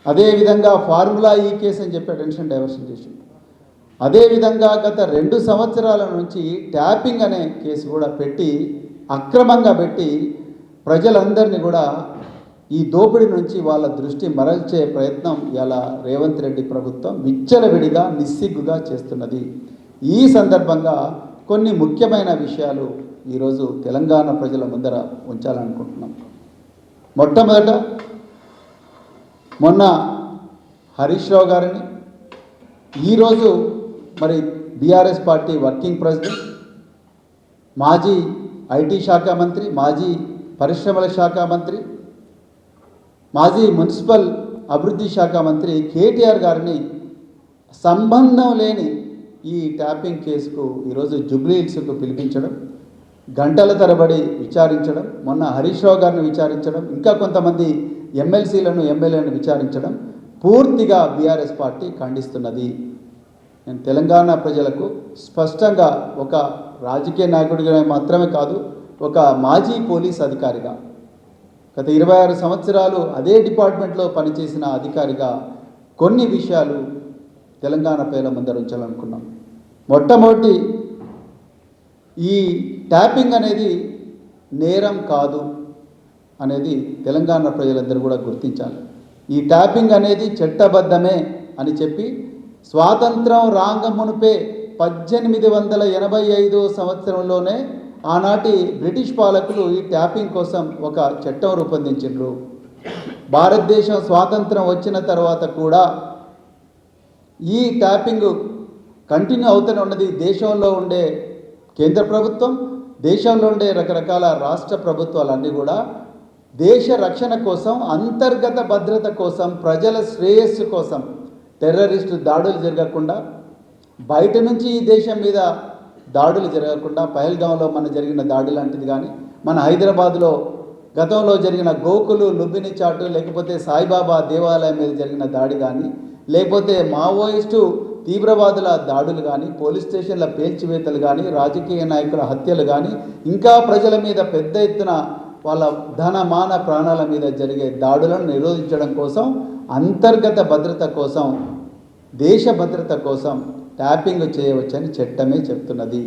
అదేవిధంగా ఫార్ములా ఈ కేసు అని చెప్పి అటెన్షన్ డైవర్షన్ చేసిండు. అదేవిధంగా గత 2 సంవత్సరాల నుంచి ట్యాపింగ్ అనే కేసు కూడా పెట్టి అక్రమంగా పెట్టి ప్రజలందరినీ కూడా ఈ దోపిడీ నుంచి వాళ్ళ దృష్టి మరల్చే ప్రయత్నం ఇలా రేవంత్ రెడ్డి ప్రభుత్వం విచ్చలవిడిగా నిస్సిగ్గుగా చేస్తున్నది. ఈ సందర్భంగా కొన్ని ముఖ్యమైన విషయాలు ఈరోజు తెలంగాణ ప్రజల ముందర ఉంచాలనుకుంటున్నాం. మొట్టమొదట మొన్న హరీష్ రావు గారిని, ఈరోజు మరి బీఆర్ఎస్ పార్టీ వర్కింగ్ ప్రెసిడెంట్, మాజీ ఐటీ శాఖ మంత్రి, మాజీ పరిశ్రమల శాఖ మంత్రి, మాజీ మున్సిపల్ అభివృద్ధి శాఖ మంత్రి కేటీఆర్ గారిని సంబంధం లేని ఈ ట్యాపింగ్ కేసుకు ఈరోజు జూబ్లీ హిల్స్కు పిలిపించడం, గంటల తరబడి విచారించడం, మొన్న హరీష్ రావు గారిని విచారించడం, ఇంకా కొంతమంది ఎమ్మెల్సీలను ఎమ్మెల్యేలను విచారించడం పూర్తిగా బీఆర్ఎస్ పార్టీ ఖండిస్తున్నది. నేను తెలంగాణ ప్రజలకు స్పష్టంగా ఒక రాజకీయ నాయకుడిగా మాత్రమే కాదు, ఒక మాజీ పోలీస్ అధికారిగా, గత 26 సంవత్సరాలు అదే డిపార్ట్మెంట్లో పనిచేసిన అధికారిగా కొన్ని విషయాలు తెలంగాణ ప్రజల ముందర ఉంచాలనుకున్నాం. మొట్టమొదటి, ఈ ట్యాపింగ్ అనేది నేరం కాదు అనేది తెలంగాణ ప్రజలందరూ కూడా గుర్తించాలి. ఈ ట్యాపింగ్ అనేది చట్టబద్ధమే అని చెప్పి స్వాతంత్రం రాంగమునుపే 1885 సంవత్సరంలోనే ఆనాటి బ్రిటిష్ పాలకులు ఈ ట్యాపింగ్ కోసం ఒక చట్టం రూపొందించారు. భారతదేశం స్వాతంత్రం వచ్చిన తర్వాత కూడా ఈ ట్యాపింగ్ కంటిన్యూ అవుతూనే ఉన్నది. దేశంలో ఉండే కేంద్ర ప్రభుత్వం, దేశంలో ఉండే రకరకాల రాష్ట్ర ప్రభుత్వాలన్నీ కూడా దేశ రక్షణ కోసం, అంతర్గత భద్రత కోసం, ప్రజల శ్రేయస్సు కోసం, టెర్రరిస్టు దాడులు జరగకుండా, బయట నుంచి ఈ దేశం మీద దాడులు జరగకుండా, పహల్గాంలో మన జరిగిన దాడి లాంటిది కానీ, మన హైదరాబాద్లో గతంలో జరిగిన గోకులు లుంబిని చాటు, లేకపోతే సాయిబాబా దేవాలయం మీద జరిగిన దాడి కానీ, లేకపోతే మావోయిస్టు తీవ్రవాదుల దాడులు కానీ, పోలీస్ స్టేషన్ల పేల్చివేతలు కానీ, రాజకీయ నాయకుల హత్యలు కానీ, ఇంకా ప్రజల మీద పెద్ద ఎత్తున వాళ్ళ ధన మాన ప్రాణాల మీద జరిగే దాడులను నిరోధించడం కోసం, అంతర్గత భద్రత కోసం, దేశ భద్రత కోసం ట్యాపింగ్ చేయవచ్చని చట్టమే చెప్తున్నది.